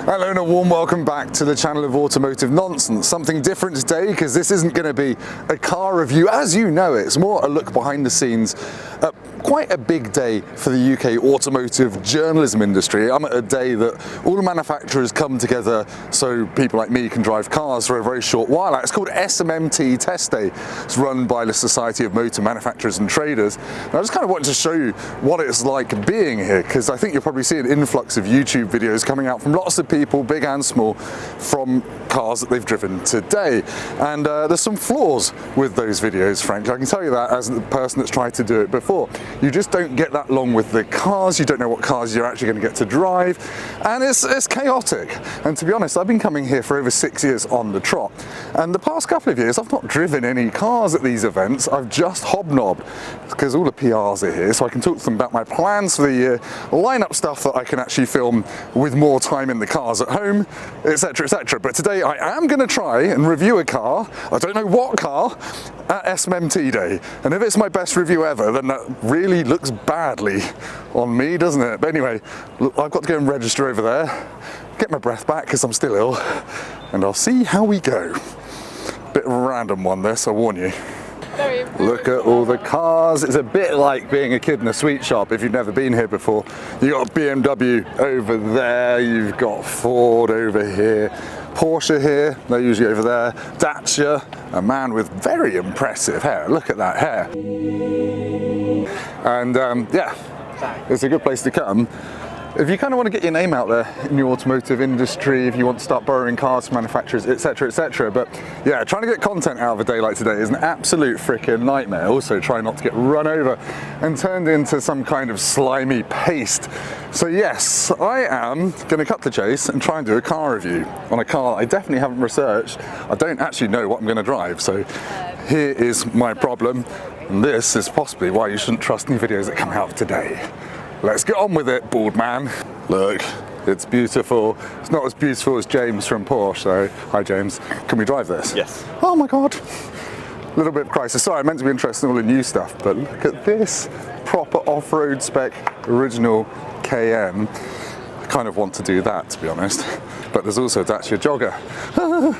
Hello and a warm welcome back to the channel of Automotive Nonsense. Something different today because this isn't going to be a car review as you know it. It's more a look behind the scenes at quite a big day for the UK automotive journalism industry. I'm at a day that all the manufacturers come together so people like me can drive cars for a very short while. It's called SMMT Test Day. It's run by the Society of Motor Manufacturers and Traders. And I just kind of wanted to show you what it's like being here, because I think you'll probably see an influx of YouTube videos coming out from lots of people, big and small, from cars that they've driven today. And there's some flaws with those videos, frankly. I can tell you that as the person that's tried to do it before. You just don't get that long with the cars, you don't know what cars you're actually going to get to drive, and it's chaotic. And to be honest, I've been coming here for over 6 years on the trot, and the past couple of years I've not driven any cars at these events. I've just hobnobbed, because all the PRs are here, so I can talk to them about my plans for the year, line up stuff that I can actually film with more time in the cars at home, etc, etc. But today I am going to try and review a car, I don't know what car, at SMMT Day. And if it's my best review ever, then that really looks badly on me, doesn't it? But anyway, look, I've got to go and register over there, get my breath back because I'm still ill, and I'll see how we go. Bit of a random one this, I warn you. Look at all the cars. It's a bit like being a kid in a sweet shop if you've never been here before. You've got BMW over there, you've got Ford over here, Porsche here, they're usually over there, Dacia, a man with very impressive hair. Look at that hair. And yeah, it's a good place to come if you kind of want to get your name out there in the automotive industry, if you want to start borrowing cars from manufacturers, etc, etc. But yeah, trying to get content out of a day like today is an absolute freaking nightmare. Also trying not to get run over and turned into some kind of slimy paste. So yes, I am going to cut the chase and try and do a car review on a car I definitely haven't researched. I don't actually know what I'm going to drive, so here is my problem, and this is possibly why you shouldn't trust any videos that come out today. Let's get on with it, bald man. Look, it's beautiful. It's not as beautiful as James from Porsche, so hi James. Can we drive this? Yes. Oh my God. A little bit of crisis. Sorry, I meant to be interested in all the new stuff, but look at this. Proper off-road spec, original KM. I kind of want to do that, to be honest. But there's also a Dacia Jogger.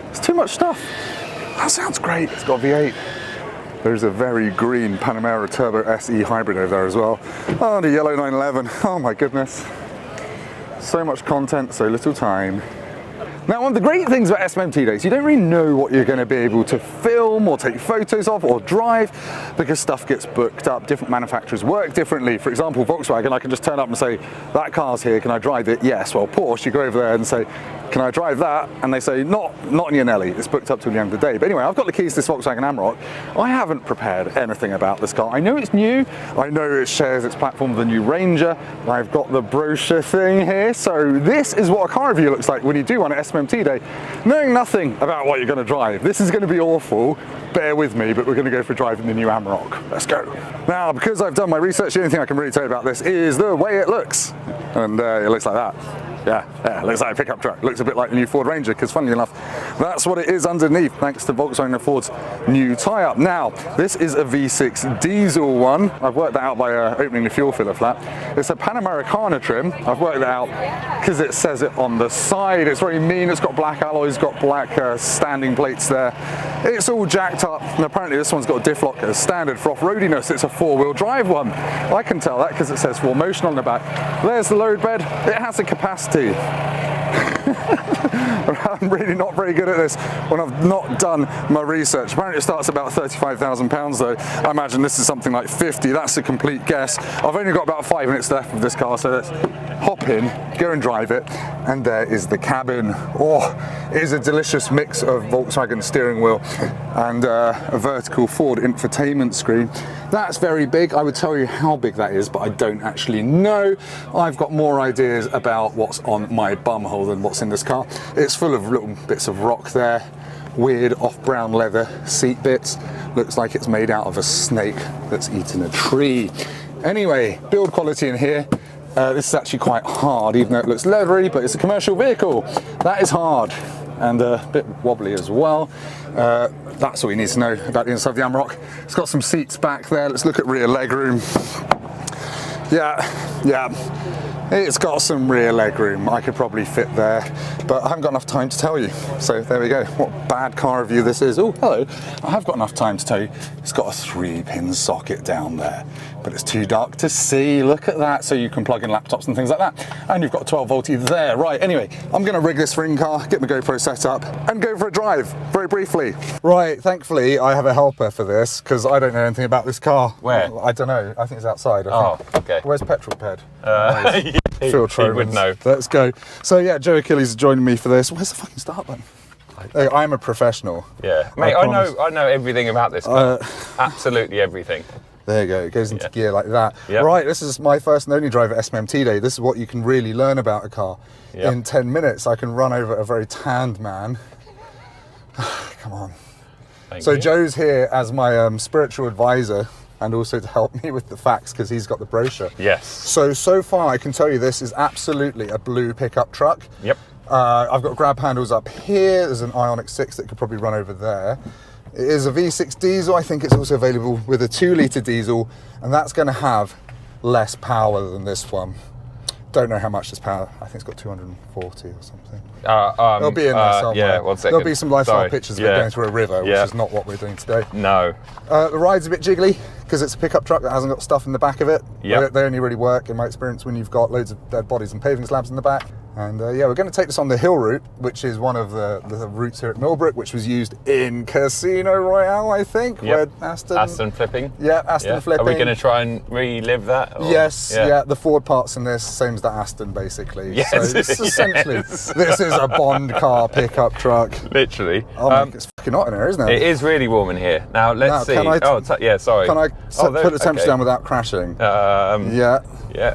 It's too much stuff. That sounds great. It's got a V8. There's a very green Panamera Turbo SE hybrid over there as well. Oh, the yellow 911. Oh my goodness. So much content, so little time. Now, one of the great things about SMMT days, you don't really know what you're going to be able to film or take photos of or drive, because stuff gets booked up. Different manufacturers work differently. For example, Volkswagen, I can just turn up and say, that car's here, can I drive it? Yes. Well, Porsche, you go over there and say, can I drive that? And they say, not in your Nelly, it's booked up till the end of the day. But anyway, I've got the keys to this Volkswagen Amarok. I haven't prepared anything about this car. I know it's new, I know it shares its platform with the new Ranger, I've got the brochure thing here, so this is what a car review looks like when you do one at SMMT Day, knowing nothing about what you're going to drive. This is going to be awful, bear with me, but we're going to go for a drive in the new Amarok. Let's go. Now, because I've done my research, the only thing I can really tell you about this is the way it looks, and it looks like that. Yeah, looks like a pickup truck. Looks a bit like the new Ford Ranger, because funnily enough, that's what it is underneath, thanks to Volkswagen and Ford's new tie-up. Now, this is a V6 diesel one. I've worked that out by opening the fuel filler flap. It's a Panamericana trim. I've worked that out because it says it on the side. It's very mean. It's got black alloys, got black standing plates there. It's all jacked up, and apparently this one's got a diff lock as standard for off-roadiness. It's a four-wheel drive one. I can tell that because it says 4Motion on the back. There's the load bed. It has a capacity. I'm really not very good at this when I've not done my research. Apparently it starts at about £35,000 though. I imagine this is something like 50. That's a complete guess. I've only got about 5 minutes left of this car, so let's hop in, go and drive it. And there is the cabin. Oh, it is a delicious mix of Volkswagen steering wheel and a vertical Ford infotainment screen. That's very big. I would tell you how big that is, but I don't actually know. I've got more ideas about what's on my bumhole than what's in this car. It's full of little bits of rock there, weird off brown leather seat bits. Looks like it's made out of a snake that's eaten a tree. Anyway, build quality in here. This is actually quite hard, even though it looks leathery, but it's a commercial vehicle. That is hard and a bit wobbly as well. That's all you need to know about the inside of the Amarok. It's got some seats back there. Let's look at rear legroom. Yeah. It's got some rear legroom. I could probably fit there, but I haven't got enough time to tell you. So there we go. What bad car review this is. Oh, hello. I have got enough time to tell you. It's got a 3-pin socket down there, but it's too dark to see. Look at that. So you can plug in laptops and things like that. And you've got a 12 volt there. Right, anyway, I'm going to rig this ring car, get my GoPro set up, and go for a drive very briefly. Right, thankfully, I have a helper for this because I don't know anything about this car. Where? I don't know. I think it's outside. Okay. Where's Petrol Ped? He would know. Let's go. So yeah, Joe Achilles is joining me for this. Where's the fucking start button? Hey, I'm a professional. Yeah, mate. I know everything about this car. Absolutely everything. There you go. It goes into gear like that. Yep. Right. This is my first and only drive at SMMT Day. This is what you can really learn about a car. Yep. In 10 minutes, I can run over a very tanned man. Come on. Thank you. Joe's here as my spiritual advisor, and also to help me with the facts because he's got the brochure. Yes. So far I can tell you this is absolutely a blue pickup truck. Yep. I've got grab handles up here. There's an Ioniq 6 that could probably run over there. It is a V6 diesel. I think it's also available with a 2-litre diesel, and that's going to have less power than this one. Don't know how much this power. I think it's got 240 or something. It'll be in there somewhere. Yeah, 1 second. There'll be some lifestyle pictures of it going through a river, which is not what we're doing today. No. The ride's a bit jiggly because it's a pickup truck that hasn't got stuff in the back of it. Yep. They only really work, in my experience, when you've got loads of dead bodies and paving slabs in the back. And yeah, we're going to take this on the hill route, which is one of the routes here at Millbrook, which was used in Casino Royale, I think. Yep. Where Aston flipping. Yeah, Aston flipping. Are we going to try and relive that? Or? Yes, yeah. The Ford parts in this, same as the Aston, basically. Yes. So this is essentially, this is a Bond car pickup truck. Literally. Oh, it's fucking hot in here, isn't it? It is really warm in here. Now, let's see. Can I yeah, sorry. Can I put the temperature down without crashing? Yeah. Yeah.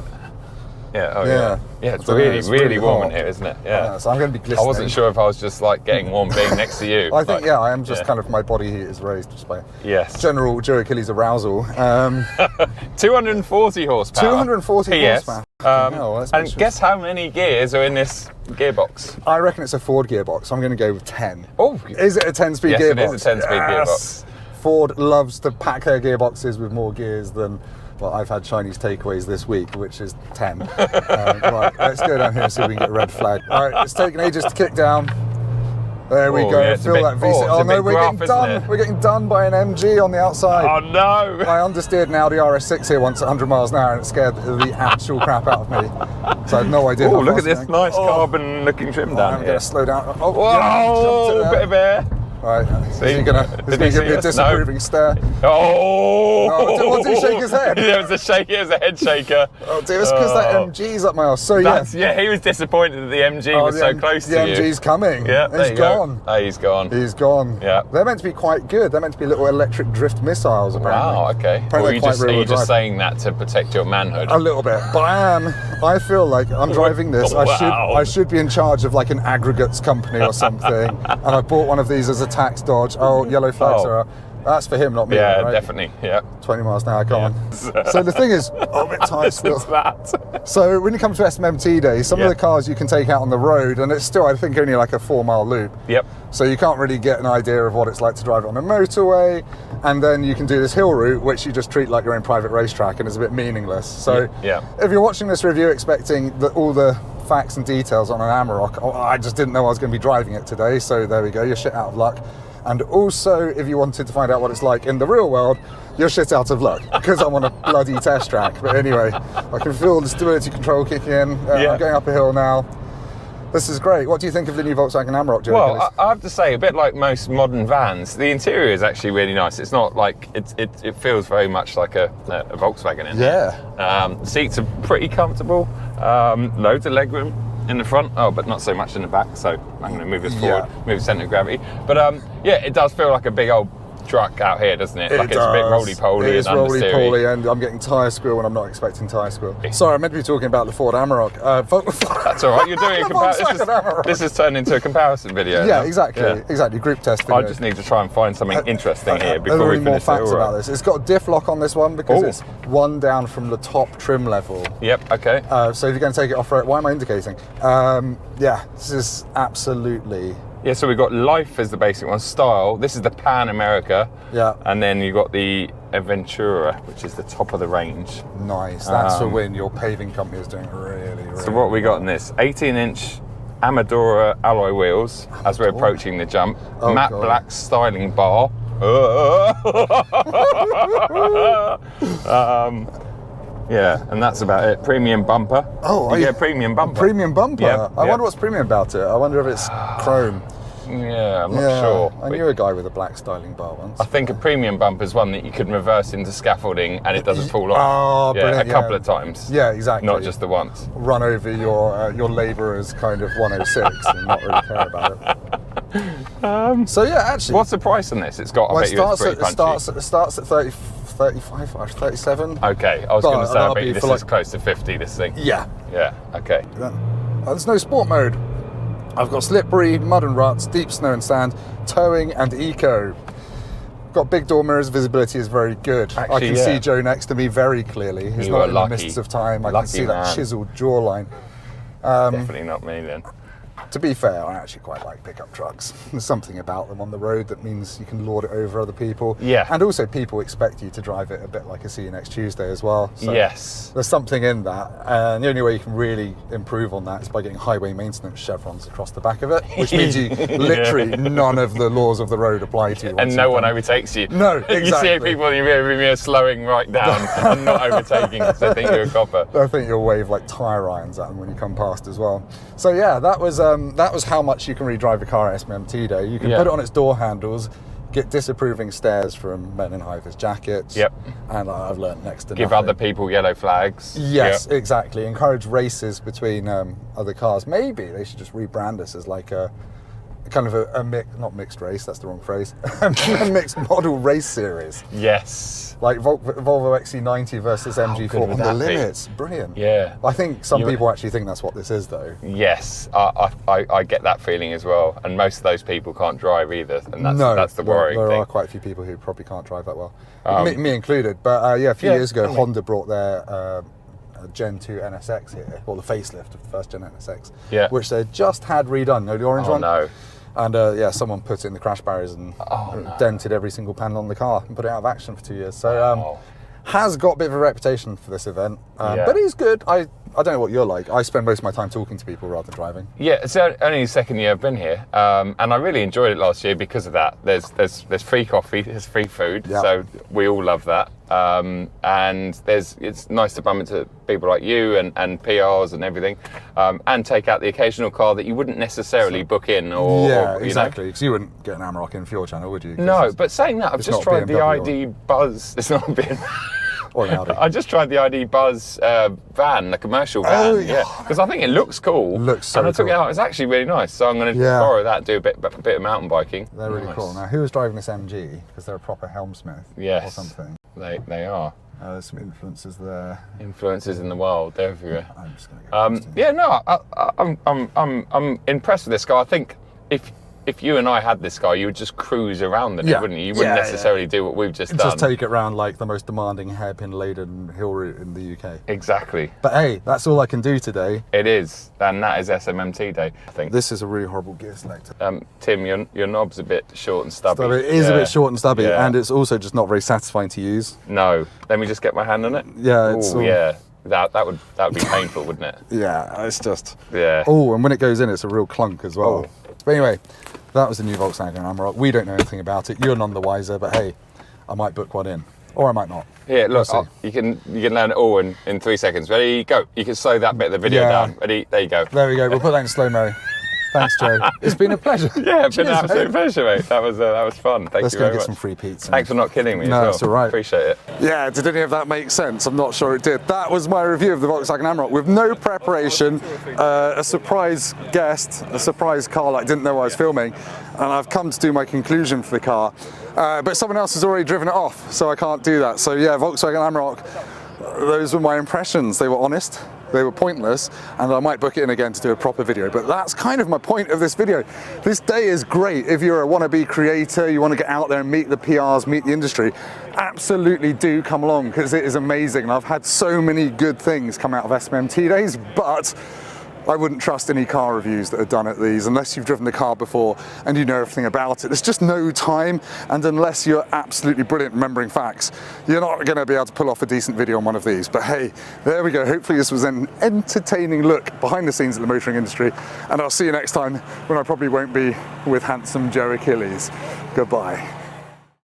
Yeah, yeah. Yeah, it's really warm in here, isn't it? Yeah. So I'm going to be glistening. I wasn't sure if I was just like getting warm being next to you. I think, I am just kind of, my body heat is raised just by general Joe Achilles arousal. 240 horsepower. 240 horsepower. And guess how many gears are in this gearbox? I reckon it's a Ford gearbox. I'm going to go with 10. Oh. Is it a 10-speed gearbox? Yes, it is a 10-speed gearbox. Ford loves to pack their gearboxes with more gears than... Well, I've had Chinese takeaways this week, which is 10. Right, let's go down here and see if we can get a red flag. All right, it's taken ages to kick down. There we go. Yeah, Feel that V6. Oh no, we're getting done. We're getting done by an MG on the outside. Oh no! I understeered an Audi RS6 here once at 100 miles an hour, and it scared the actual crap out of me. So I had no idea. Oh, look at this nice carbon-looking trim down here. I'm going to slow down. Oh, whoa! Bit of air. Right, is he going to give me a disapproving stare? Oh! What did he shake his head? It was a shake. It was a head shaker. Oh dear, it's because that MG's up my arse. So yeah, he was disappointed that the MG was so close to you. The MG's coming. Yeah, he's gone. Oh, he's gone. He's gone. Yeah. They're meant to be quite good. They're meant to be little electric drift missiles, apparently. Wow, okay. Or are you just saying that to protect your manhood? A little bit, but I feel like I'm driving this. I should be in charge of like an aggregates company or something. And I bought one of these as a tax dodge. Oh, yellow flags are up. That's for him, not me. Yeah, right? Definitely. Yeah. 20 miles an hour, go on. So the thing is, I'm a bit tired still. So when it comes to SMMT Day, some of the cars you can take out on the road, and it's still, I think, only like a 4-mile loop. Yep. So you can't really get an idea of what it's like to drive on a motorway, and then you can do this hill route, which you just treat like your own private racetrack, and is a bit meaningless. So if you're watching this review expecting all the facts and details on an Amarok, I just didn't know I was going to be driving it today, so there we go, you're shit out of luck. And also, if you wanted to find out what it's like in the real world, you're shit out of luck, because I'm on a bloody test track. But anyway, I can feel the stability control kicking in. I'm going up a hill now. This is great. What do you think of the new Volkswagen Amarok, Joe? Well, I have to say, a bit like most modern vans, the interior is actually really nice. It's not like, it feels very much like a Volkswagen in there. Yeah. Seats are pretty comfortable. Loads of legroom in the front, but not so much in the back, so I'm going to move this forward, move the centre of gravity. But yeah, it does feel like a big old truck out here, doesn't it? Like it's a bit roly-poly. It is roly-poly, and I'm getting tyre squeal when I'm not expecting tyre squeal. Sorry, I'm meant to be talking about the Ford Amarok. That's all right, you're doing a comparison. This has turned into a comparison video. Yeah, exactly, group test video. I just need to try and find something interesting here before we finish more facts about this. It's got a diff lock on this one because it's one down from the top trim level. Yep, okay. So if you're going to take it off-road, why am I indicating? Yeah, this is absolutely... Yeah, so we've got Life as the basic one, Style. This is the Pan America. Yeah. And then you've got the Aventura, which is the top of the range. Nice. That's for when your paving company is doing really So what we got in this? 18-inch Amadora alloy wheels as we're Amadora. approaching the jump. Oh, Matte God. black styling bar. Yeah, and that's about it. Premium bumper. Oh, you get a premium bumper. Premium bumper? Yep, I yep. wonder what's premium about it. I wonder if it's chrome. Yeah, I'm not sure. I knew a guy with a black styling bar once. I think a premium bumper is one that you can reverse into scaffolding and it doesn't fall off. Oh, yeah, brilliant, a couple of times. Yeah, exactly. Not just the once. Run over your labourer's kind of 106 and not really care about it. So yeah, actually, What's the price on this? It's got. I well, bet you it's pretty punchy. it starts at 30, 35 or 37. Okay, I was going to say, I that'll bet be you this for is close to 50. This thing. Yeah. Yeah. Okay. There's no sport mode. I've got slippery, mud and ruts, deep snow and sand, towing and eco. Got big door mirrors, visibility is very good. I Actually, can yeah. see Joe next to me very clearly. He's You not are in the lucky. mists of time. I can Lucky see that man. chiseled jawline. Definitely not me then. To be fair, I actually quite like pickup trucks. There's something about them on the road that means you can lord it over other people. Yeah. And also people expect you to drive it a bit like a See You Next Tuesday as well. So Yes. there's something in that. And the only way you can really improve on that is by getting highway maintenance chevrons across the back of it, which means you literally none of the laws of the road apply to you. And no one overtakes you. No, You see exactly. people in your rear mirror slowing right down and not overtaking because they think you're a copper. I think you'll wave like tyre irons at them when you come past as well. So yeah, that was how much you can really drive a car at SMMT Day. You can Yeah. put it on its door handles, get disapproving stares from men in high-vis jackets. Yep. And I've learnt next to Give nothing. other people yellow flags. Yes, Yep. exactly. Encourage races between other cars. Maybe they should just rebrand us as like a kind of not mixed race, that's the wrong phrase, a mixed model race series. Yes. Like Volvo XC90 versus MG4 good would on the that be? limits. Brilliant. Yeah. I think some You- people actually think that's what this is though. Yes, I get that feeling as well, and most of those people can't drive either, and that's the worrying there thing. are quite a few people who probably can't drive that well, me included. But yeah, a few Yeah, years ago, definitely. Honda brought their Gen 2 NSX here, or the facelift of the first Gen NSX, Yeah. which they just had redone. No, the orange Oh one. no. And yeah, someone put it in the crash barriers and dented every single panel on the car and put it out of action for 2 years. So Wow. has got a bit of a reputation for this event, Yeah. but he's good. I don't know what you're like. I spend most of my time talking to people rather than driving. Yeah, it's only the second year I've been here, and I really enjoyed it last year because of that. There's free coffee, there's free food, Yeah. so we all love that. And it's nice to bump into people like you and PRs and everything, and take out the occasional car that you wouldn't necessarily book in or Yeah, or, you exactly. Because you wouldn't get an Amarok in for your channel, would you? 'Cause know. No, it's- but saying that, I've it's just not tried the BMW, ID Buzz. It's not being. or an Audi. I just tried the ID Buzz van, the commercial van. Oh, yeah, because I think it looks cool. Looks so and I took it cool. out. It's actually really nice. So I'm going to Yeah. borrow that, do a bit of mountain biking. They're really Nice. cool. Now, who was driving this MG? Because they're a proper helmsmith Yes. or something. They are There's some influences there. influences in the wild. They're everywhere. I'm just going to go. past him. Yeah, no, I'm impressed with this guy. I think if you and I had this guy, you would just cruise around in Yeah. it, wouldn't you? You wouldn't Yeah, necessarily do what we've just done. Just take it round like the most demanding hairpin-laden hill route in the UK. Exactly. But hey, that's all I can do today. It is, and that is SMMT day, I think. This is a really horrible gear selector. Tim, your knob's a bit short and stubby. So it is a Yeah. bit short and stubby, Yeah. and it's also just not very satisfying to use. No, let me just get my hand on it. Yeah, it's Ooh, all- yeah. That would be painful, wouldn't it? Yeah, it's just... Yeah. Oh, and when it goes in, it's a real clunk as well. Oh. But anyway, that was the new Volkswagen Amarok. We don't know anything about it. You're none the wiser, but hey, I might book one in. Or I might not. Here, look, We'll see. you can learn it all in 3 seconds. Ready, go. You can slow that bit of the video Yeah. down. Ready, there you go. There we go. We'll put that in slow-mo. Thanks, Joe. It's been a pleasure. Yeah, it's been an Cheers, absolute mate. pleasure, mate. That was fun. Thank Let's you go very get much. some free pizza. Thanks for not killing me. No, as well. it's all right. Appreciate it. Yeah, did any of that make sense? I'm not sure it did. That was my review of the Volkswagen Amarok with no preparation, a surprise guest, a surprise car that I didn't know I was filming, and I've come to do my conclusion for the car. But someone else has already driven it off, so I can't do that. So yeah, Volkswagen Amarok, those were my impressions. They were honest, they were pointless, and I might book it in again to do a proper video. But that's kind of my point of this video. This day is great if you're a wannabe creator, you want to get out there and meet the PRs, meet the industry. Absolutely do come along, because it is amazing. And I've had so many good things come out of SMMT days, but I wouldn't trust any car reviews that are done at these unless you've driven the car before and you know everything about it. There's just no time, and unless you're absolutely brilliant remembering facts, you're not going to be able to pull off a decent video on one of these. But hey, there we go. Hopefully this was an entertaining look behind the scenes of the motoring industry, and I'll see you next time when I probably won't be with handsome Joe Achilles. Goodbye.